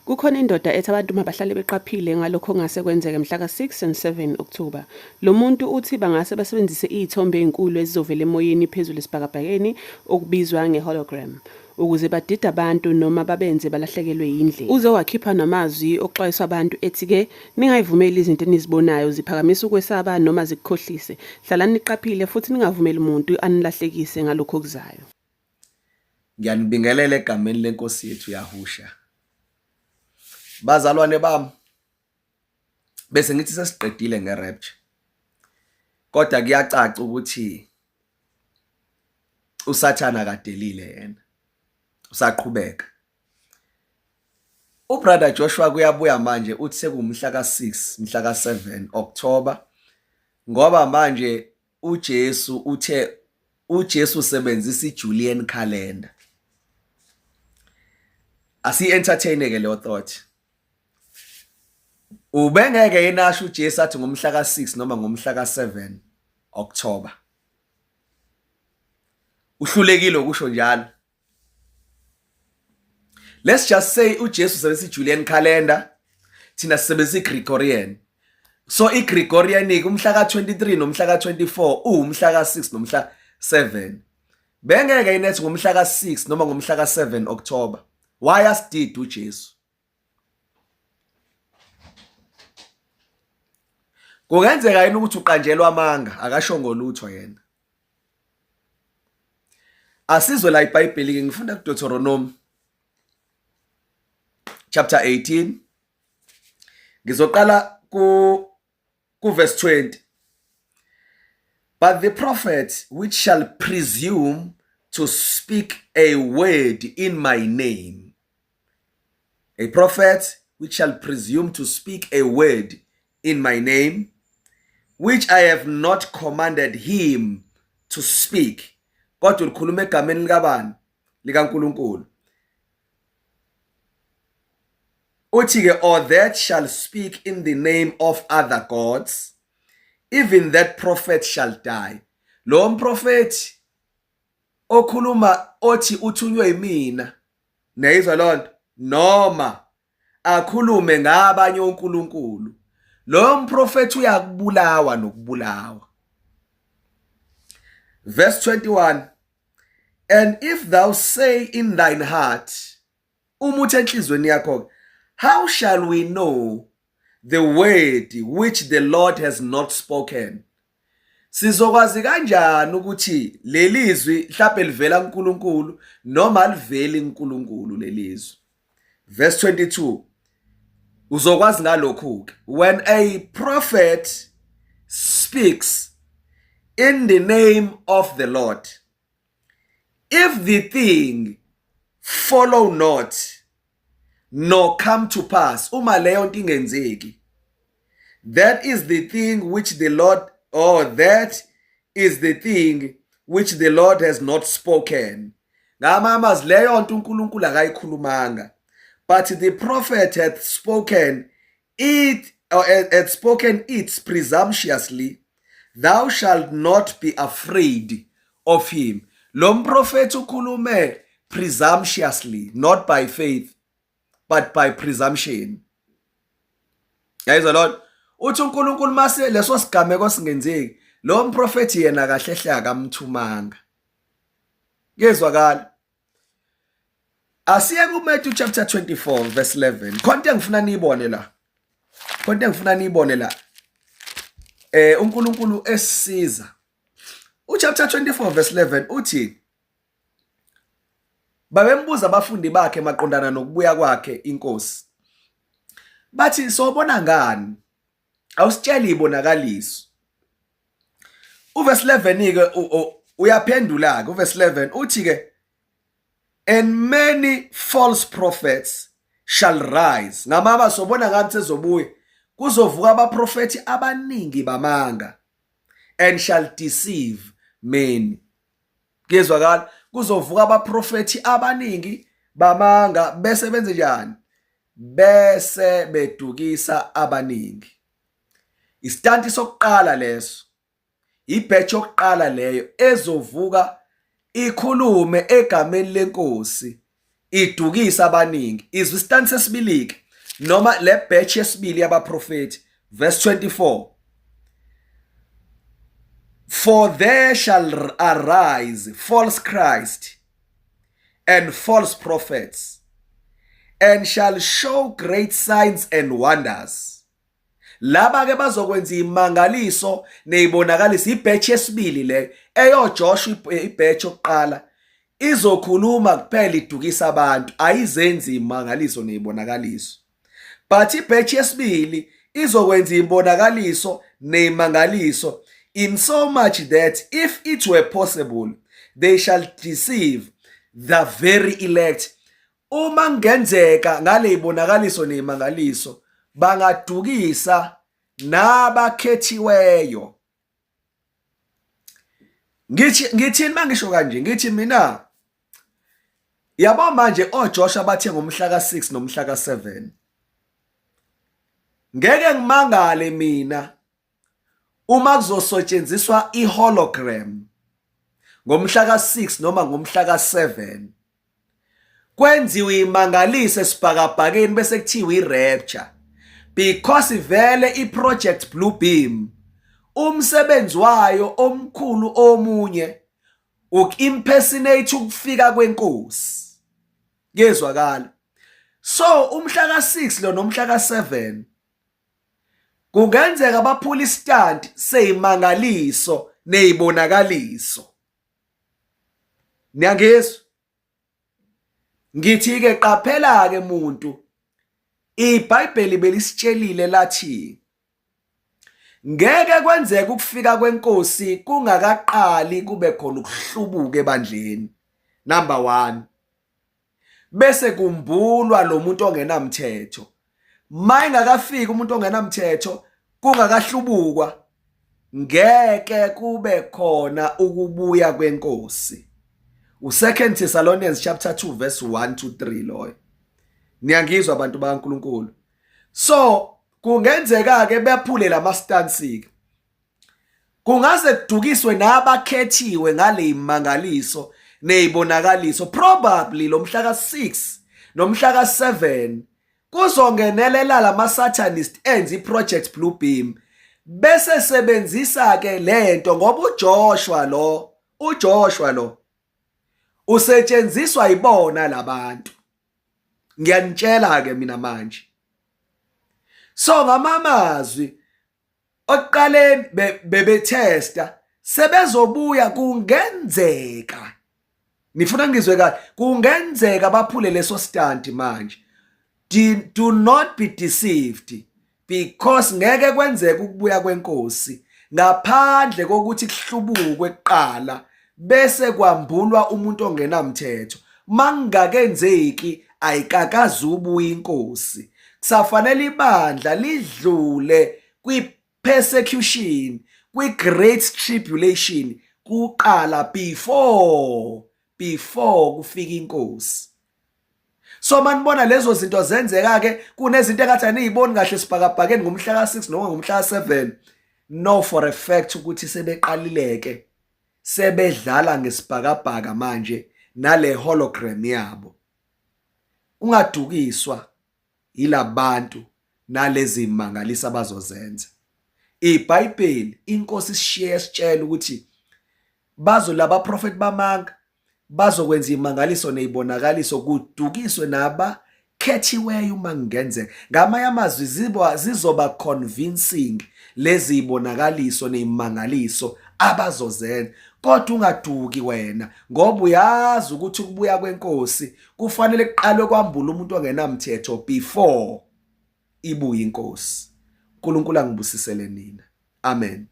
Kukhona indoda ethi abantu mabahlale beqaphile ngalokho ongase kwenzeke mhla ka-6 and 7 October. Lo muntu uthi bangase basebenzise izithombe ezinkulu ezizovela emoyeni phezulu esibhakabhakeni okubizwa nge-hologram ukuze badide abantu noma babenze balahlekelwe yindlela. Uze wakhipha namazwi okuxwayisa abantu ethi-ke ningayivumeli izinto enizibonayo ziphakamisa ukwesaba noma zikukhohlise. Hlalani niqaphile futhi ningavumeli umuntu anilahlekise ngalokho okuzayo. Ngiyanibingelela egameni lenkosi yethu Yahusha. Bazalwane bami, bese ngithi sesiqedile ngerapture. Kodwa kuyacaca ukuthi uSathana akadelile yena. Usaqhubeka. Ubrother Joshua kuyabuya manje uthi sekumhla ka6, mhla ka7 October ngoba manje uJesu uthe uJesu usebenzisa iJulian calendar. Asi-entertaineke leyo thought. Ubengeke yenasho uJesu athi ngomhla ka6 noma ngomhla ka7 October. Uhlulekile ukusho njalo. Let's just say uJesu usebenzisa iJulian calendar, thina sisebenzisa iGregorian. So iGregorian umhla ka23 nomhla ka24 umhla ka6 nomhla 7. Bengeke inethi ngomhla ka6 noma ngomhla ka7 October. Why asidid uJesu? Kungenzeka yini ukuthi uqanjelwa amanga akasho ngolutho yena? Asizwe la iBhayibheli ngifunda kuDeuteronomy chapter 18. Ngizoqala ku verse 20. But the prophet which shall presume to speak a word in my name, a prophet which shall presume to speak a word in my name, which I have not commanded him to speak. Kodwa ukhuluma egameni likabani? LikaNkulunkulu. Uthi-ke, or that shall speak in the name of other gods, even that prophet shall die. Lo mprofethi okhuluma othi uthunywe yimina, neyizwa lonto, noma akhulume ngabanye onkulunkulu, lo mprofethi uyakubulawa nokubulawa. Verse 21. And if thou say in thine heart, umuthi enhlizweni yakho, how shall we know the word which the Lord has not spoken? Sizokwazi kanjani ukuthi lelizwi mhlawumbe livela kuNkulunkulu noma liveli kuNkulunkulu lelizwi? Verse 22. Uzokwazi ngalokhu ke, when a prophet speaks in the name of the Lord, if the thing follow not nor come to pass, uma leyo nto ingenzeki, that is the thing which the Lord, or that is the thing which the Lord has not spoken. Ngamamazi leyo nto uNkulunkulu akayikhulumanga, but the prophet hath spoken it, or had spoken it presumptuously, thou shalt not be afraid of him. Lo mprofethi ukhulume presumptuously, not by faith, but by presumption. Yayizwa Lord, uthi uNkulunkulu mase leso sigameko singenzeki, lo mprofethi yena kahlehle akamthumanga. Ngezwakala. Asiye kuMatthew chapter 24 verse 11. Konke engifuna niyibone la. Konke engifuna niyibone la. uNkulunkulu esisiza. Chapter 24 verse 11 uthi, babembuza abafundi bakhe maqondana nokubuya kwakhe inkosi. Bathi sobona ngani? Awusitshela ibonakaliso. Uverse 11 ke uyaphendula ke uverse 11 uthi ke, and many false prophets shall rise. Ngamama sobona ngathi sezobuya kuzovuka abaprofeti abaningi bamanga, and shall deceive many. Ngezwakala, kuzovuka abaprofeti abaningi bamanga bese benze njani? Bese bedukisa abaningi. Istanti sokuqala leso, ibhetch yokuqala leyo ezovuka ikhulume egameni lenkosi idukisa abaningi. Izwi isitani sesibili noma le batch yesibili yabaprofeti verse 24. For there shall arise false Christ and false prophets, and shall show great signs and wonders. Laba ke bazokwenza imangaliso nezibonakaliso. Ibhatch yesibili le eyoJoshua ibhatch yokuqala izokhuluma kuphela idukisa abantu, ayizenzi imangaliso nezibonakaliso. But ibhatch yesibili izokwenza imbonakaliso nezimangaliso, in so much that if it were possible they shall deceive the very elect. Uma ngenzeka ngale ibonakaliso nezimangaliso bangadukisa nabakhethiweyo. Ngithini mangisho kanje? Ngithi mina yabo manje oJoshua bathe ngomhla ka6 nomhla ka7. Ngeke ngimangale mina uma kuzosetshenziswa ihologram ngomhla ka6 noma ngomhla ka7 kwenziwe imangaliso esibhakabhakeni bese kuthiwa irapture, because vele iproject Bluebeam umsebenzi wayo omkhulu omunye ukimpersonate ukufika kwenkosi. Kezwakala. So umhla ka6 lo nomhla ka7 kungenzeka baphula istand seyimangaliso nezibonakaliso. Niyangizwa? Ngithi ke qaphela ke umuntu, iBhayibheli belisitshelile lathi ngeke kwenzeke ukufika kwenkosi kungakaqali kube khona ukuhlubuka ebandleni. Number 1. Bese kumbulwa lo muntu ongenamthetho. Mayingakafika umuntu ongenamthetho kungakahlubukwa, ngeke kube khona ukubuya kwenkosi. U2 Thessalonians chapter 2 verse 1 to 3 loyo. Niyangizwa abantu bakaNkulunkulu? So kungenzeka ke bephule lama stansi. Kungaze kudukiswe nabakhethiwe ngale imangaliso nezibonakaliso. Probably lo mhla ka6 nomhla ka7 kuzongenelela lama satanist enza iproject Bluebeam bese sebenzisa ke lento, ngoba uJoshua lo usetshenziswa ibona labantu. Ngiyanitshela ke mina manje. So ngamamazwi oqaleni bebethesta sebezobuya, kungenzeka, nifuna ngizwe kahle, kungenzeka baphule leso stand manje. Do not be deceived, because ngeke kwenzeke ukubuya kwenkosi ngaphandle kokuthi kuhlubukwe kuqala bese kwambulwa umuntu ongenamthetho. Mangakenzeki ayikakazubuya inkosi. Kusafanele ibandla lidlule kwi-persecution, kwi-great tribulation kuqala before kufika inkosi. So manibona lezo zinto zenzeka ke, kunezinto engathi aniziboni kahle sibhakabhakeni ngomhla ka6 noma ngomhla ka7. No for a fact ukuthi sebeqalileke, sebedlala ngesibhakabhaka manje nale hologram yabo. Ungadukiswa ilabantu nalezi mangalisa abazozenza. iBhayibheli inkosi ishiye sitshela ukuthi laba prophet bamanga bazokwenza imangaliso nezibonakaliso kudukiswe nabakhethiweyo uma kungenzeka. Ngamanye amazwi zizoba convincing lezi ibonakaliso nezimangaliso abazozenza. Kodwa ungaduki wena, ngoba uyazi ukuthi ukubuya kwenkosi kufanele kuqalwe kwambula umuntu ongenamthetho before ibuye inkosi. uNkulunkulu angibusisele nina. Amen.